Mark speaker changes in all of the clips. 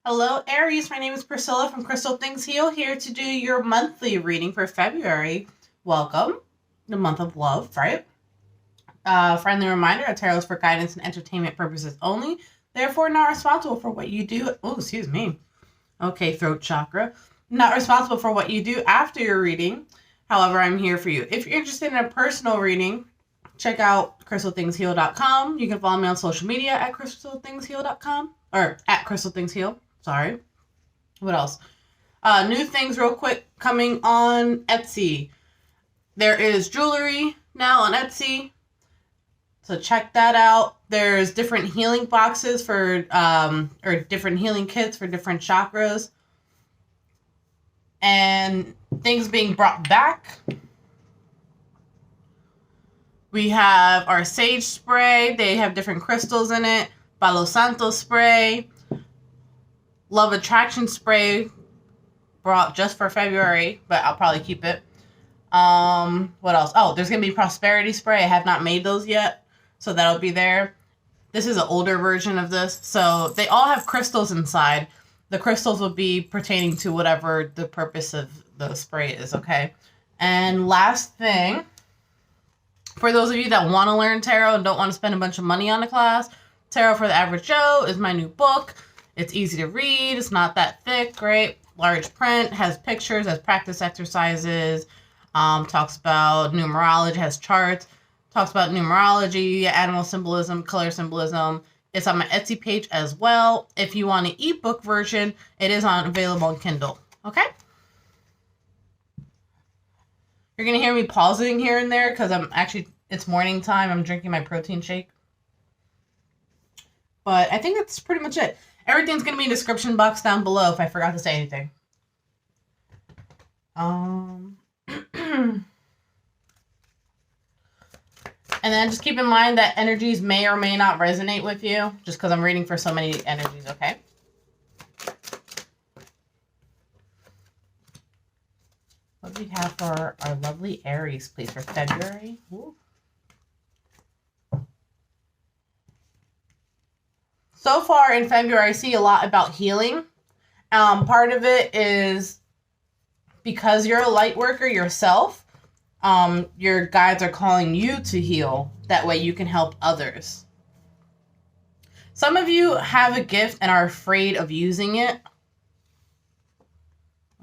Speaker 1: Hello, Aries. My name is Priscilla from Crystal Things Heal, here to do your monthly reading for February. Welcome, the month of love, right? Friendly reminder, a tarot is for guidance and entertainment purposes only. Therefore, not responsible for what you do. Oh, excuse me. Okay, throat chakra. Not responsible for what you do after your reading. However, I'm here for you. If you're interested in a personal reading, check out crystalthingsheal.com. You can follow me on social media at crystalthingsheal.com or at crystalthingsheal. Sorry. What else? New things real quick coming on Etsy. There is jewelry now on Etsy. So check that out. There's different healing boxes for or different healing kits for different chakras. And things being brought back. We have our sage spray. They have different crystals in it. Palo Santo spray. Love Attraction spray brought just for February, but I'll probably keep it. What else? Oh, there's going to be Prosperity spray. I have not made those yet, so that'll be there. This is an older version of this. So they all have crystals inside. The crystals will be pertaining to whatever the purpose of the spray is, okay? And last thing, for those of you that want to learn tarot and don't want to spend a bunch of money on a class, Tarot for the Average Joe is my new book. It's easy to read. It's not that thick, great. Large print, has pictures, has practice exercises, talks about numerology, has charts, talks about numerology, animal symbolism, color symbolism. It's on my Etsy page as well. If you want an ebook version, it is available on Kindle. Okay? You're going to hear me pausing here and there because it's morning time. I'm drinking my protein shake. But I think that's pretty much it. Everything's going to be in the description box down below if I forgot to say anything. And then just keep in mind that energies may or may not resonate with you, just because I'm reading for so many energies, okay? What do we have for our lovely Aries, please, for February? Ooh. So far in February, I see a lot about healing. Part of it is because you're a light worker yourself, your guides are calling you to heal. That way you can help others. Some of you have a gift and are afraid of using it.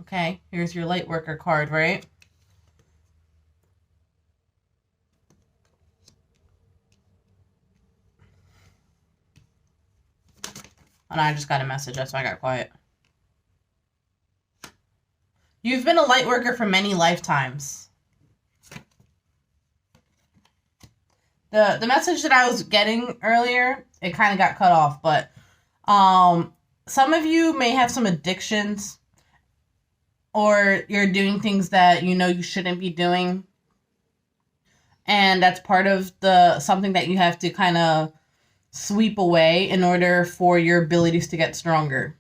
Speaker 1: Okay, here's your light worker card, right? And I just got a message, that's why I got quiet. You've been a light worker for many lifetimes. The message that I was getting earlier, it kind of got cut off, but some of you may have some addictions, or you're doing things that you know you shouldn't be doing, and that's part of something that you have to kind of sweep away in order for your abilities to get stronger.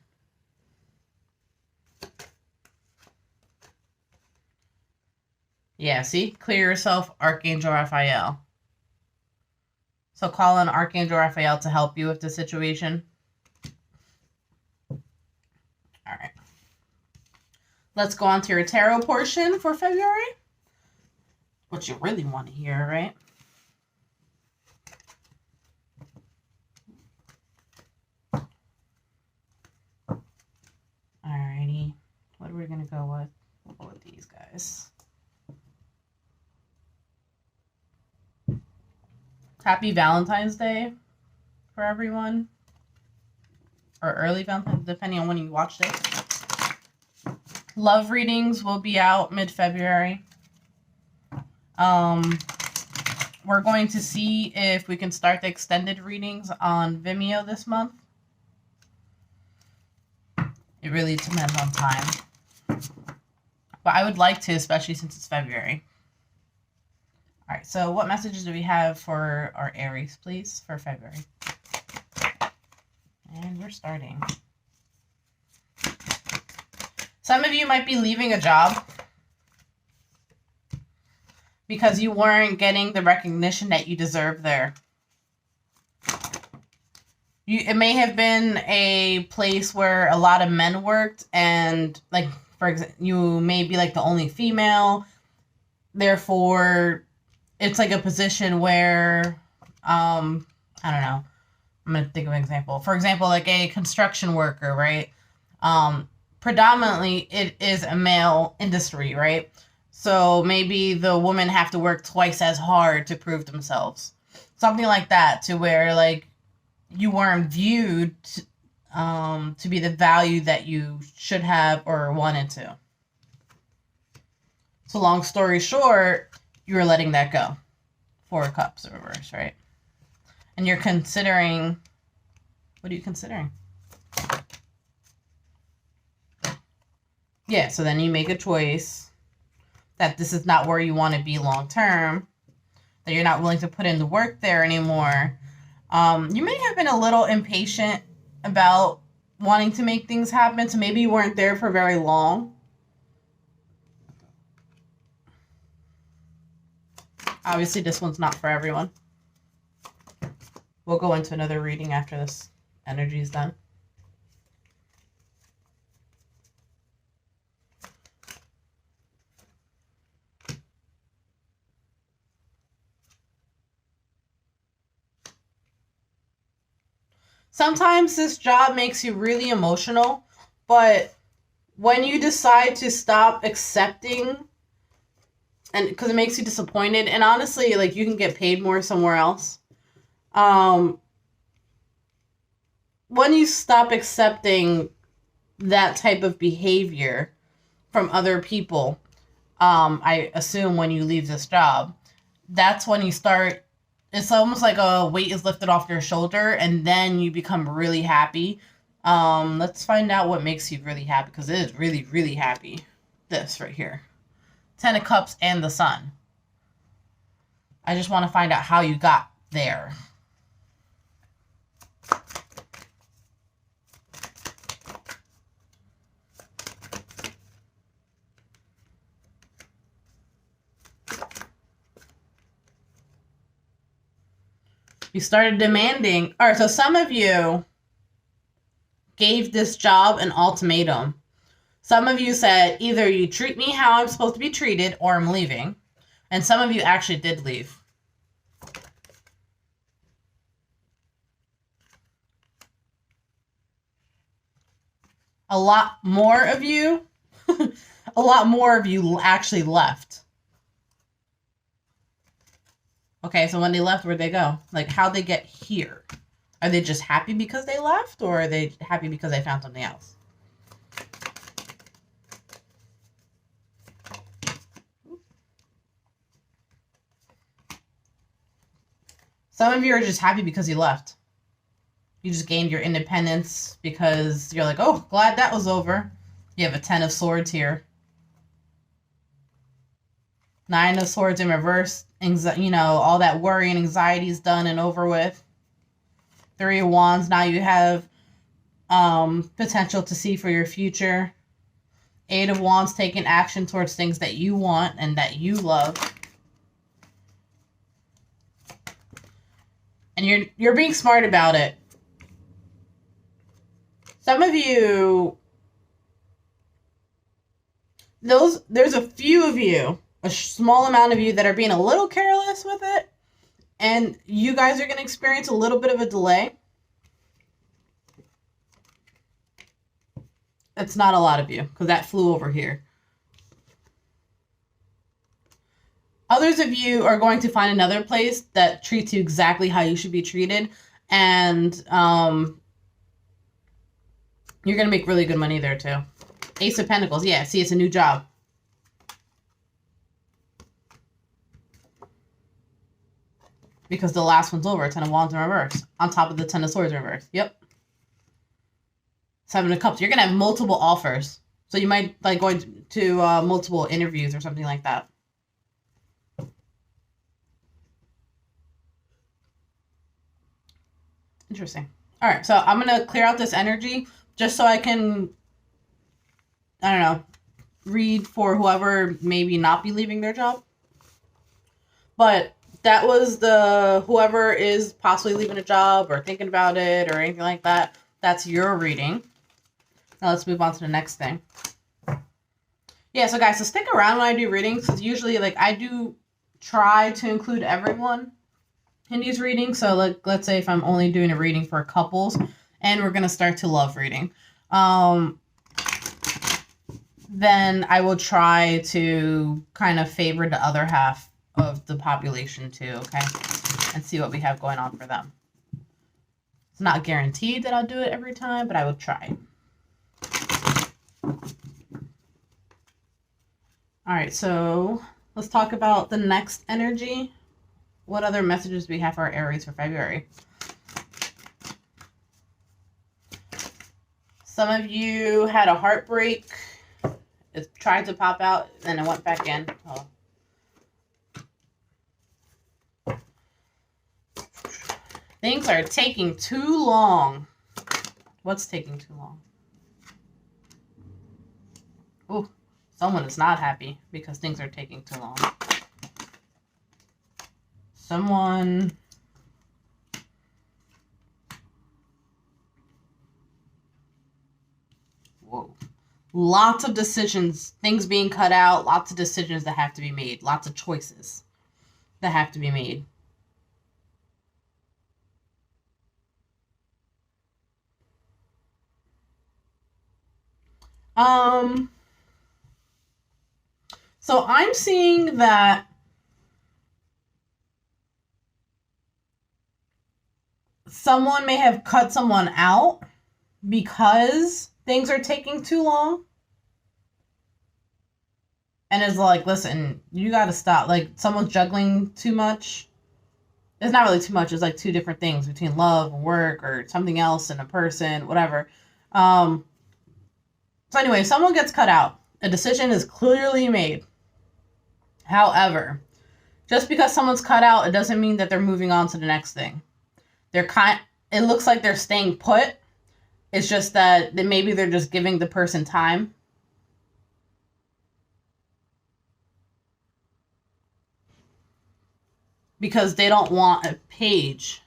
Speaker 1: Yeah, see? Clear yourself, Archangel Raphael. So call on Archangel Raphael to help you with the situation. All right. Let's go on to your tarot portion for February. What you really want to hear, right? Alrighty. What are we going to go with? We'll go with these guys. Happy Valentine's Day for everyone. Or early Valentine's, depending on when you watch this. Love readings will be out mid-February. We're going to see if we can start the extended readings on Vimeo this month. It really depends on time. But I would like to, especially since it's February. All right, so what messages do we have for our Aries, please, for February? And we're starting. Some of you might be leaving a job because you weren't getting the recognition that you deserve there. It may have been a place where a lot of men worked, and like, for example, you may be like the only female. Therefore, it's like a position where, I don't know. I'm gonna think of an example. For example, like a construction worker, right? Predominantly, it is a male industry, right? So maybe the women have to work twice as hard to prove themselves, something like that, to where like you weren't viewed to be the value that you should have or wanted to. So long story short, you were letting that go. 4 of Cups in reverse, right? And you're considering, what are you considering? Yeah, so then you make a choice that this is not where you want to be long term, that you're not willing to put in the work there anymore. You may have been a little impatient about wanting to make things happen, so maybe you weren't there for very long. Obviously, this one's not for everyone. We'll go into another reading after this energy is done. Sometimes this job makes you really emotional, but when you decide to stop accepting, and because it makes you disappointed, and honestly, like, you can get paid more somewhere else. When you stop accepting that type of behavior from other people, I assume when you leave this job, that's when you start, it's almost like a weight is lifted off your shoulder, and then you become really happy. Let's find out what makes you really happy, because it is really, really happy. This right here. 10 of Cups and the Sun. I just want to find out how you got there. You started demanding. All right, so some of you gave this job an ultimatum. Some of you said, either you treat me how I'm supposed to be treated or I'm leaving. And some of you actually did leave. A lot more of you, a lot more of you actually left. Okay, so when they left, where'd they go? Like, how'd they get here? Are they just happy because they left, or are they happy because they found something else? Some of you are just happy because you left. You just gained your independence because you're like, oh, glad that was over. You have a 10 of Swords here. 9 of Swords in reverse. You know, all that worry and anxiety is done and over with. 3 of Wands. Now you have potential to see for your future. 8 of Wands, taking action towards things that you want and that you love. And you're being smart about it. Some of you, there's a few of you, a small amount of you that are being a little careless with it, and you guys are going to experience a little bit of a delay. That's not a lot of you, because that flew over here. Others of you are going to find another place that treats you exactly how you should be treated, and you're going to make really good money there too. Ace of Pentacles. Yeah, see, it's a new job. Because the last one's over. 10 of Wands in reverse. On top of the 10 of Swords in reverse. Yep. 7 of Cups. You're going to have multiple offers. So you might like going to multiple interviews or something like that. Interesting. All right, so I'm going to clear out this energy just so I can, I don't know, read for whoever maybe not be leaving their job. But that was the whoever is possibly leaving a job or thinking about it or anything like that. That's your reading. Now let's move on to the next thing. Yeah, so guys, so stick around when I do readings, because usually, like, I do try to include everyone in these readings. So, like, let's say if I'm only doing a reading for couples, and we're gonna start to love reading, then I will try to kind of favor the other half of the population too, okay? And see what we have going on for them. It's not guaranteed that I'll do it every time, but I will try. All right, so let's talk about the next energy. What other messages do we have for our Aries for February? Some of you had a heartbreak. It tried to pop out, and it went back in. Oh. Things are taking too long. What's taking too long? Ooh, someone is not happy because things are taking too long. Someone... Whoa. Lots of decisions, things being cut out, lots of decisions that have to be made, lots of choices that have to be made. So I'm seeing that someone may have cut someone out because things are taking too long. And it's like, listen, you got to stop. Like, someone's juggling too much. It's not really too much. It's like two different things between love and work or something else and a person, whatever. So anyway, if someone gets cut out, a decision is clearly made. However, just because someone's cut out, it doesn't mean that they're moving on to the next thing. It looks like they're staying put. It's just that maybe they're just giving the person time. Because they don't want a page.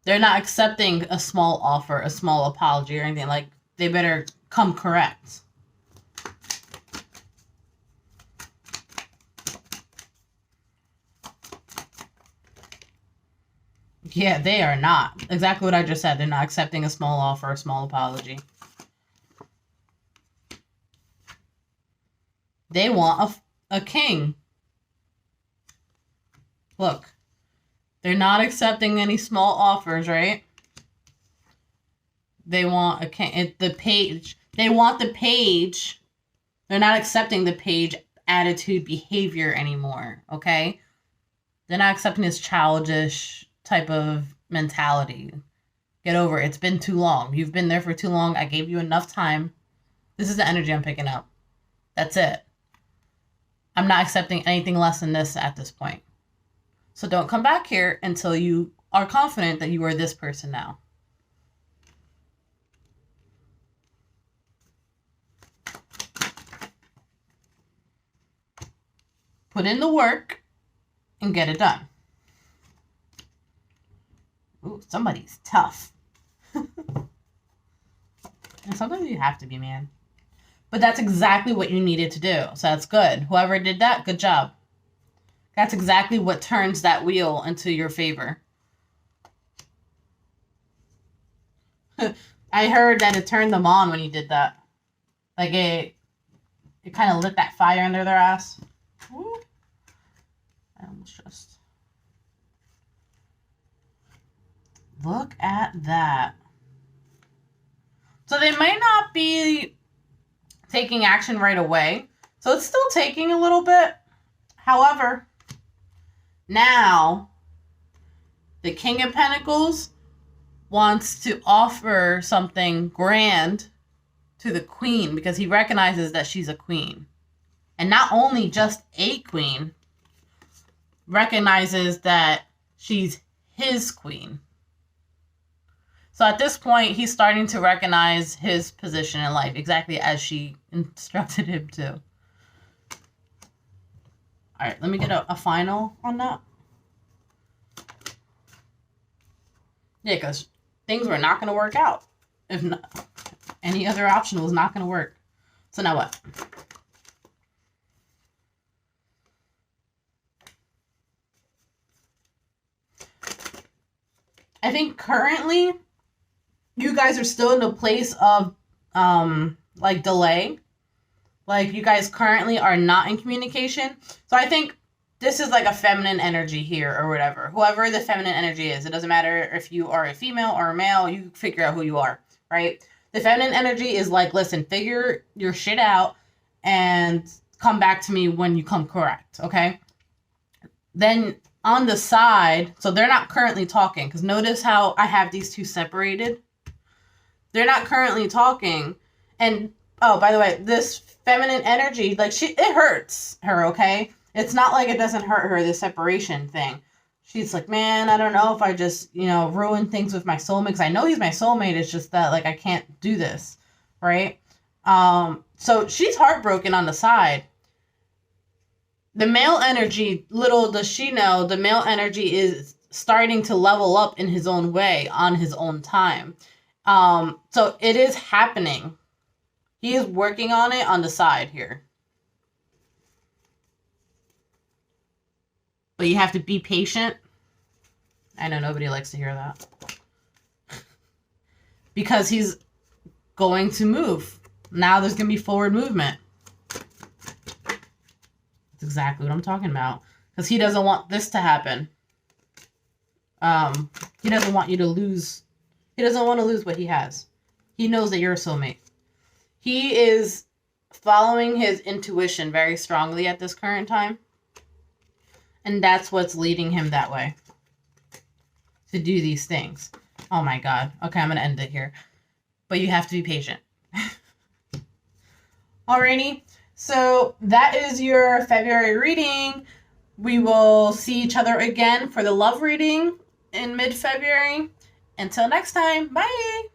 Speaker 1: They're not accepting a small offer, a small apology, or anything. Like, they better come correct. Yeah, they are not. Exactly what I just said. They're not accepting a small offer, a small apology. They want a king. Look, they're not accepting any small offers, right? They want a king. The page. They want the page. They're not accepting the page attitude behavior anymore, okay? They're not accepting this childish type of mentality. Get over it. It's been too long. You've been there for too long. I gave you enough time. This is the energy I'm picking up. That's it. I'm not accepting anything less than this at this point. So don't come back here until you are confident that you are this person now. Put in the work and get it done. Ooh, somebody's tough. And sometimes you have to be, man. But that's exactly what you needed to do. So that's good. Whoever did that, good job. That's exactly what turns that wheel into your favor. I heard that it turned them on when you did that. Like it kind of lit that fire under their ass. Ooh. I almost just... Look at that. So they might not be taking action right away. So it's still taking a little bit. However, now the King of Pentacles wants to offer something grand to the Queen because he recognizes that she's a queen. And not only just a queen, recognizes that she's his queen. So at this point, he's starting to recognize his position in life, exactly as she instructed him to. All right, let me get a final on that. Yeah, because things were not going to work out. If not, any other option was not going to work. So now what? I think currently you guys are still in a place of like delay. Like you guys currently are not in communication. So I think this is like a feminine energy here or whatever. Whoever the feminine energy is. It doesn't matter if you are a female or a male. You figure out who you are, right? The feminine energy is like, listen, figure your shit out and come back to me when you come correct, okay? Then on the side, so they're not currently talking, because notice how I have these two separated? They're not currently talking. And, oh, by the way, this feminine energy, like, it hurts her, okay? It's not like it doesn't hurt her, this separation thing. She's like, man, I don't know if I just, ruin things with my soulmate, because I know he's my soulmate, it's just that, like, I can't do this, right? So she's heartbroken on the side. The male energy, little does she know, the male energy is starting to level up in his own way, on his own time. So it is happening. He is working on it on the side here. But you have to be patient. I know nobody likes to hear that. Because he's going to move. Now there's going to be forward movement. That's exactly what I'm talking about. Because he doesn't want this to happen. He doesn't want you to lose. He doesn't want to lose what he has. He knows that you're a soulmate. He is following his intuition very strongly at this current time. And that's what's leading him that way. To do these things. Oh my God. Okay, I'm going to end it here. But you have to be patient. Alrighty. So that is your February reading. We will see each other again for the love reading in mid-February. Until next time. Bye.